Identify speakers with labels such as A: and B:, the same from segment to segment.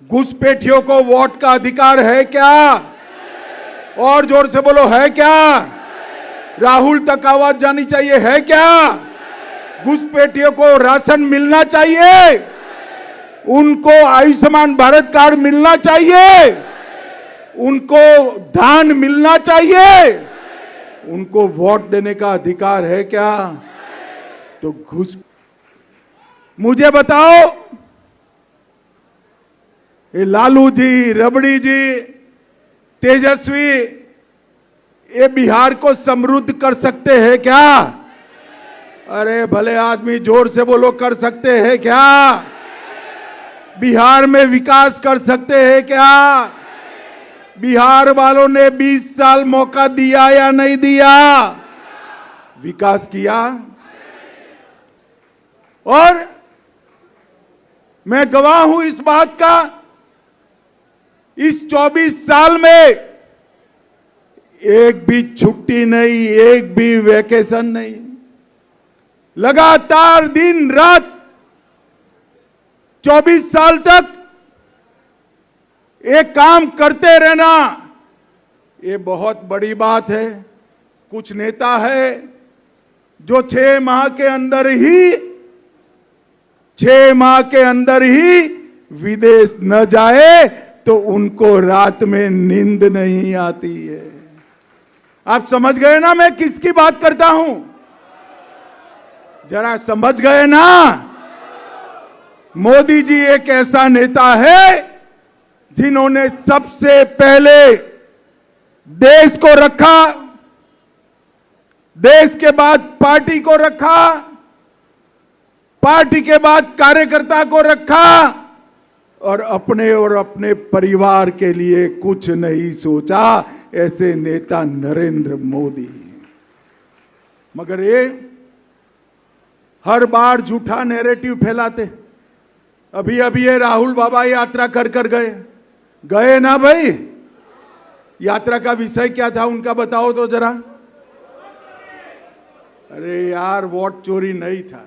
A: घुसपैठियों को वोट का अधिकार है क्या? और जोर से बोलो, है क्या? राहुल तक आवाज जानी चाहिए, है क्या? घुसपैठियों को राशन मिलना चाहिए, उनको आयुष्मान भारत कार्ड मिलना चाहिए, उनको धान मिलना चाहिए, उनको वोट देने का अधिकार है क्या? तो मुझे बताओ, ये लालू जी, रबड़ी जी, तेजस्वी, ये बिहार को समृद्ध कर सकते हैं क्या? अरे भले आदमी, जोर से बोलो, कर सकते हैं क्या? बिहार में विकास कर सकते हैं क्या? बिहार वालों ने 20 साल मौका दिया या नहीं दिया? विकास किया। और मैं गवाह हूं इस बात का, इस 24 साल में एक भी छुट्टी नहीं, एक भी वैकेशन नहीं, लगातार दिन रात 24 साल तक एक काम करते रहना, ये बहुत बड़ी बात है। कुछ नेता है जो 6 माह के अंदर ही विदेश न जाए तो उनको रात में नींद नहीं आती है। आप समझ गए ना मैं किसकी बात करता हूं? जरा समझ गए ना? मोदी जी एक ऐसा नेता है जिन्होंने सबसे पहले देश को रखा, देश के बाद पार्टी को रखा, पार्टी के बाद कार्यकर्ता को रखा, और अपने परिवार के लिए कुछ नहीं सोचा। ऐसे नेता नरेंद्र मोदी। मगर ये हर बार झूठा नैरेटिव फैलाते। अभी ये राहुल बाबा यात्रा कर गए ना भाई? यात्रा का विषय क्या था उनका, बताओ तो जरा। अरे यार, वोट चोरी नहीं था,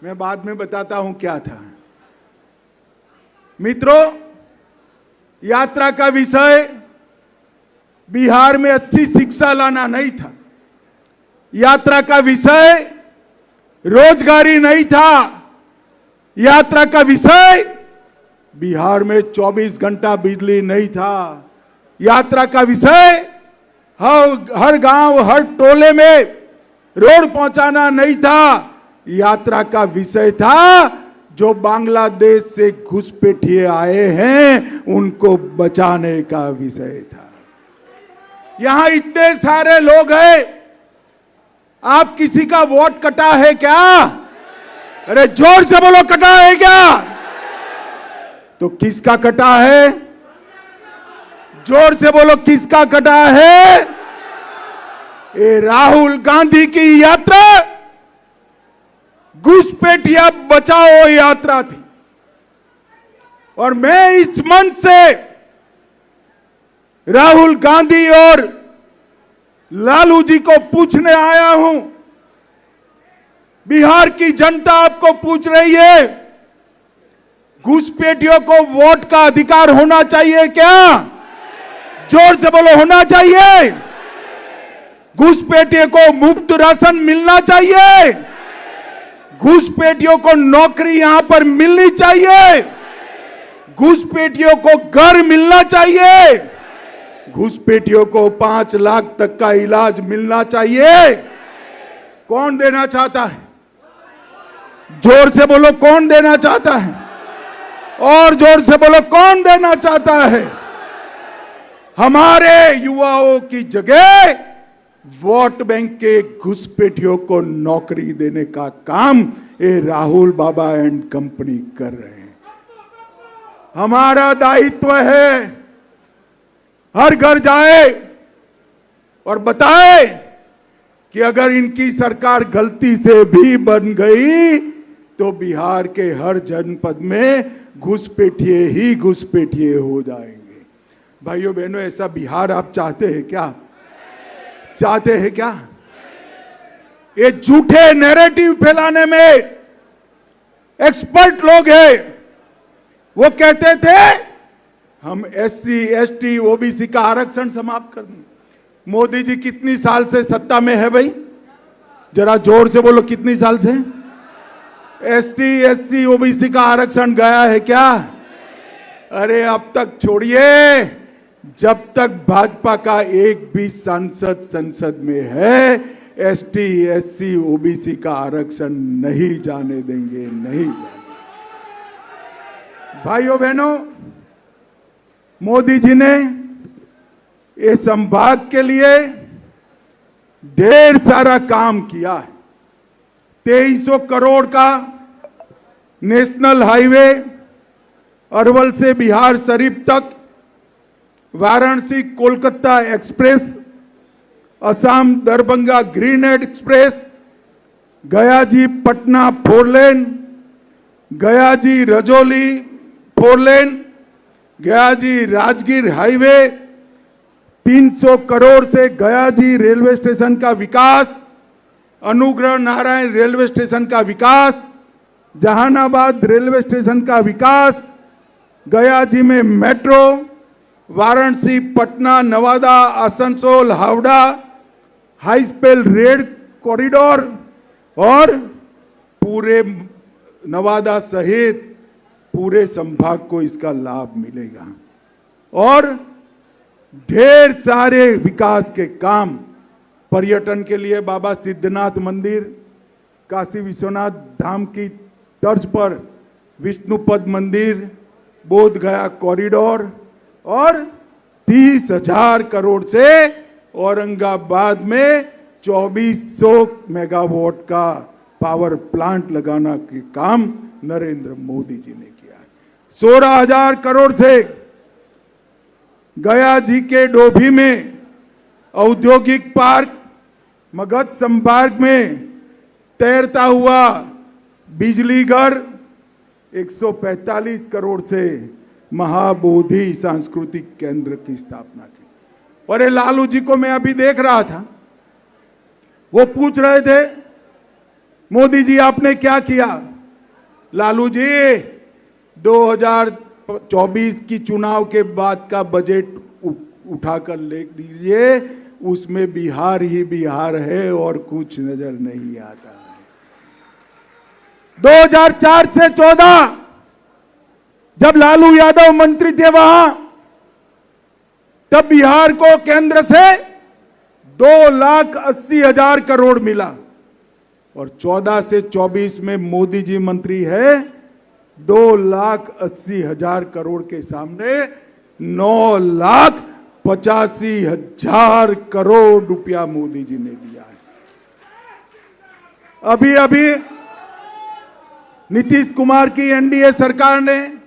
A: मैं बाद में बताता हूं क्या था। मित्रों, यात्रा का विषय बिहार में अच्छी शिक्षा लाना नहीं था, यात्रा का विषय रोजगारी नहीं था, यात्रा का विषय बिहार में 24 घंटा बिजली नहीं था, यात्रा का विषय हर गांव हर टोले में रोड पहुंचाना नहीं था, यात्रा का विषय था जो बांग्लादेश से घुसपैठिए आए हैं उनको बचाने का विषय था। यहां इतने सारे लोग हैं, आप किसी का वोट कटा है क्या? अरे जोर से बोलो, कटा है क्या? तो किसका कटा है? जोर से बोलो, किसका कटा है? ये राहुल गांधी की यात्रा घुसपैठिया बचाओ यात्रा थी। और मैं इस मंच से राहुल गांधी और लालू जी को पूछने आया हूं, बिहार की जनता आपको पूछ रही है, घुसपैठियों को वोट का अधिकार होना चाहिए क्या? जोर से बोलो, होना चाहिए। घुसपैठियों को मुफ्त राशन मिलना चाहिए, घुसपैठियों को नौकरी यहां पर मिलनी चाहिए, घुसपैठियों को घर मिलना चाहिए, घुसपैठियों को 5 लाख तक का इलाज मिलना चाहिए। कौन देना चाहता है? जोर से बोलो, कौन देना चाहता है? और जोर से बोलो, कौन देना चाहता है? हमारे युवाओं की जगह वोट बैंक के घुसपैठियों को नौकरी देने का काम ये राहुल बाबा एंड कंपनी कर रहे हैं। हमारा दायित्व है हर घर जाए और बताए कि अगर इनकी सरकार गलती से भी बन गई तो बिहार के हर जनपद में घुसपैठिए ही घुसपैठिए हो जाएंगे। भाइयों बहनों, ऐसा बिहार आप चाहते हैं क्या? चाहते हैं क्या? ये झूठे नैरेटिव फैलाने में एक्सपर्ट लोग हैं, वो कहते थे हम SC, ST, OBC का आरक्षण समाप्त कर दें। मोदी जी कितनी साल से सत्ता में है भाई? जरा जोर से बोलो, कितनी साल से? ST, SC, OBC का आरक्षण गया है क्या? अरे अब तक छोड़िए, जब तक भाजपा का एक भी सांसद संसद में है, ST, SC, OBC का आरक्षण नहीं जाने देंगे, नहीं जाने। भाइयों बहनों, मोदी जी ने इस संभाग के लिए ढेर सारा काम किया है। 2300 करोड़ का नेशनल हाईवे अरवल से बिहार शरीफ तक, Varanasi Kolkata express, Assam Darbhanga green express, गया जी पटना 4 लेन, गया जी रजौली 4 लेन, गया जी राजगीर हाईवे, 300 करोड़ से गया जी रेलवे स्टेशन का विकास, अनुग्रह नारायण रेलवे स्टेशन का विकास, जहानाबाद रेलवे स्टेशन का विकास, गया जी में metro, Varanasi Patna Nawada Asansol Howrah high speed rail corridor, और पूरे नवादा सहित पूरे संभाग को इसका लाभ मिलेगा। और ढेर सारे विकास के काम, पर्यटन के लिए बाबा सिद्धनाथ मंदिर, काशी विश्वनाथ धाम की तर्ज पर विष्णुपद मंदिर, बोध गया कॉरिडोर, और 30,000 करोड़ से औरंगाबाद में 2400 मेगावाट का पावर प्लांट लगाना के काम नरेंद्र मोदी जी ने किया है। 16,000 करोड़ से गया जी के डोभी में औद्योगिक पार्क, मगध संभाग में तैरता हुआ बिजली घर, 145 करोड़ से महाबोधि सांस्कृतिक केंद्र की स्थापना की। और ये लालू जी को मैं अभी देख रहा था, वो पूछ रहे थे मोदी जी आपने क्या किया? लालू जी 2024 की चुनाव के बाद का बजट उठाकर लिख दीजिए, उसमें बिहार ही बिहार है और कुछ नजर नहीं आता है। 2004 से 14 जब लालू यादव मंत्री थे वहां, तब बिहार को केंद्र से 2,80,000 करोड़ मिला, और 14 से 24 में मोदी जी मंत्री है, 2,80,000 करोड़ के सामने 9,85,000 करोड़ रुपया मोदी जी ने दिया है। अभी अभी नीतीश कुमार की एनडीए सरकार ने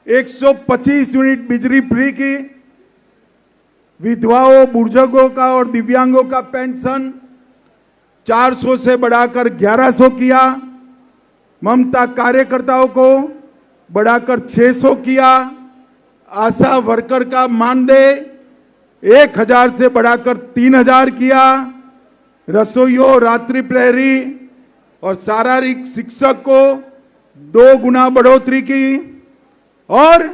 A: 125 यूनिट बिजली फ्री की, विधवाओं, बुजुर्गों का और दिव्यांगों का पेंशन 400 से बढ़ाकर 1100 किया, ममता कार्यकर्ताओं को बढ़ाकर 600 किया, आशा वर्कर का मानदेय 1,000 से बढ़ाकर 3,000 किया, रसोइयों, रात्रि प्रहरी और शारीरिक शिक्षक को 2 गुना बढ़ोतरी की, और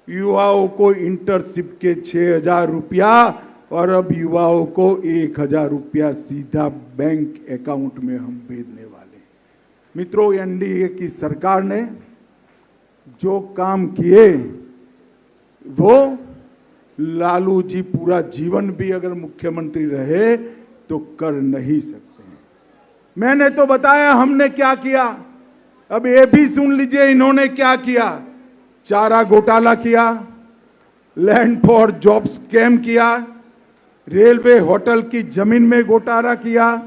A: युवाओं को इंटर्नशिप के 6,000 रुपया, और अब युवाओं को 1,000 रुपया सीधा बैंक अकाउंट में हम भेजने वाले। मित्रों, एनडीए की सरकार ने जो काम किए वो लालू जी पूरा जीवन भी अगर मुख्यमंत्री रहे तो कर नहीं सकते हैं। मैंने तो बताया हमने क्या किया, अब ये भी सुन लीजिए इन्होंने क्या किया। चारा घोटाला किया, लैंड फॉर जॉब स्कैम किया, रेलवे होटल की जमीन में घोटाला किया,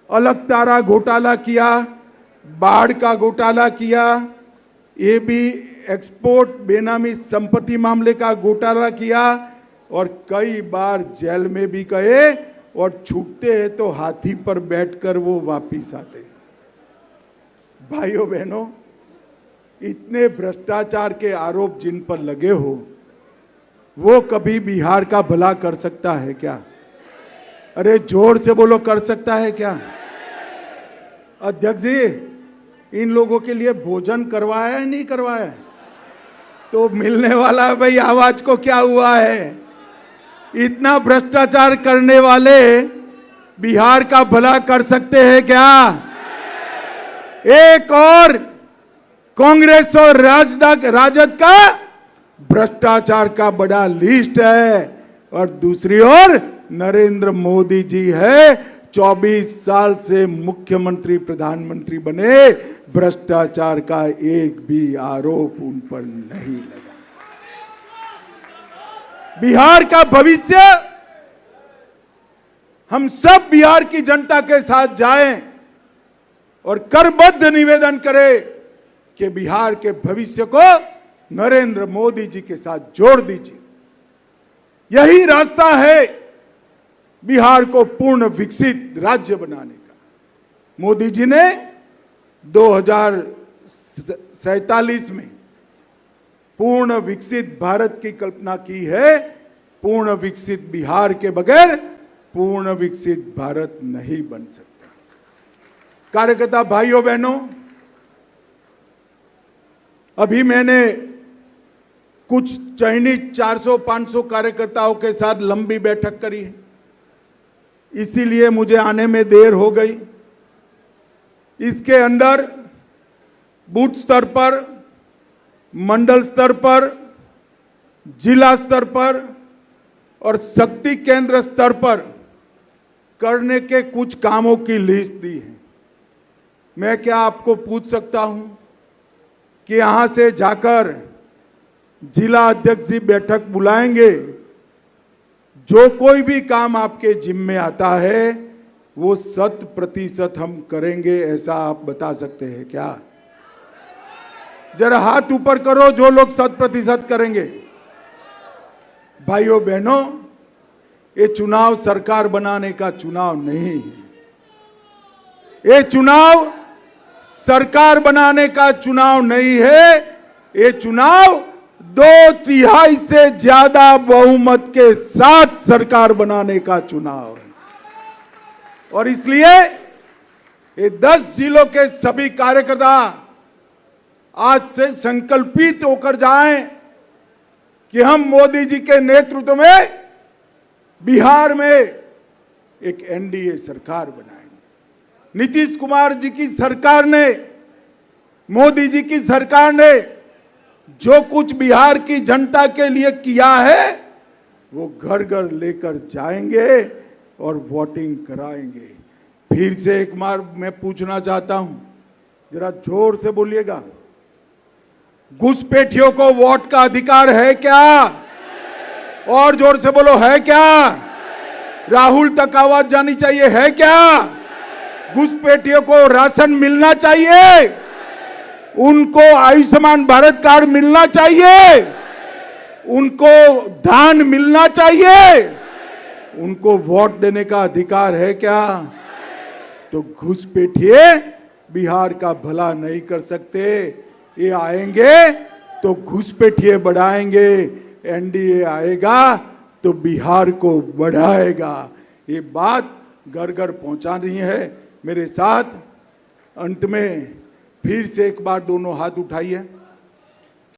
A: अलग तारा घोटाला किया, बाढ़ का घोटाला किया, ये भी एक्सपोर्ट बेनामी संपत्ति मामले का घोटाला किया, और कई बार जेल में भी गए, और छूटते हैं तो हाथी पर बैठकर वो वापिस आते। भाइयों बहनों, इतने भ्रष्टाचार के आरोप जिन पर लगे हो, वो कभी बिहार का भला कर सकता है क्या? अरे जोर से बोलो, कर सकता है क्या? अध्यक्ष जी, इन लोगों के लिए भोजन करवाया है नहीं करवाया है? तो मिलने वाला है भाई, आवाज को क्या हुआ है? इतना भ्रष्टाचार करने वाले बिहार का भला कर सकते हैं क्या? एक और कांग्रेस और राजद का भ्रष्टाचार का बड़ा लिस्ट है, और दूसरी ओर नरेंद्र मोदी जी है, 24 साल से मुख्यमंत्री प्रधानमंत्री बने, भ्रष्टाचार का एक भी आरोप उन पर नहीं लगा। बिहार का भविष्य, हम सब बिहार की जनता के साथ जाएं और करबद्ध निवेदन करें कि बिहार के भविष्य को नरेंद्र मोदी जी के साथ जोड़ दीजिए। यही रास्ता है बिहार को पूर्ण विकसित राज्य बनाने का। मोदी जी ने 2047 में पूर्ण विकसित भारत की कल्पना की है। पूर्ण विकसित बिहार के बगैर पूर्ण विकसित भारत नहीं बन सकता। कार्यकर्ता भाइयों बहनों, अभी मैंने कुछ चयनित 400-500 कार्यकर्ताओं के साथ लंबी बैठक करी है, इसीलिए मुझे आने में देर हो गई। इसके अंदर बूथ स्तर पर, मंडल स्तर पर, जिला स्तर पर और शक्ति केंद्र स्तर पर करने के कुछ कामों की लिस्ट दी है। मैं क्या आपको पूछ सकता हूं कि यहां से जाकर जिला अध्यक्ष जी बैठक बुलाएंगे, जो कोई भी काम आपके जिम्मे आता है वो 100% हम करेंगे, ऐसा आप बता सकते हैं क्या? जरा हाथ ऊपर करो जो लोग 100% करेंगे। भाइयों बहनों, ये चुनाव सरकार बनाने का चुनाव नहीं है। ये चुनाव सरकार बनाने का चुनाव नहीं है। ये चुनाव 2/3 से ज्यादा बहुमत के साथ सरकार बनाने का चुनाव है। और इसलिए ये 10 जिलों के सभी कार्यकर्ता आज से संकल्पित होकर जाएं कि हम मोदी जी के नेतृत्व में बिहार में एक एनडीए सरकार बनाएंगे। नीतीश कुमार जी की सरकार ने, मोदी जी की सरकार ने जो कुछ बिहार की जनता के लिए किया है वो घर घर लेकर जाएंगे और वोटिंग कराएंगे। फिर से एक बार मैं पूछना चाहता हूं, जरा जोर से बोलिएगा, घुसपैठियों को वोट का अधिकार है क्या? और जोर से बोलो, है क्या? राहुल तक आवाज जानी चाहिए, है क्या? घुसपैठियों को राशन मिलना चाहिए, उनको आयुष्मान भारत कार्ड मिलना चाहिए, उनको धान मिलना चाहिए, उनको वोट देने का अधिकार है क्या? तो घुसपैठिए बिहार का भला नहीं कर सकते। ये आएंगे तो घुसपैठिए बढ़ाएंगे, एनडीए आएगा तो बिहार को बढ़ाएगा। ये बात घर घर पहुंचानी है। मेरे साथ अंत में फिर से एक बार दोनों हाथ उठाइए।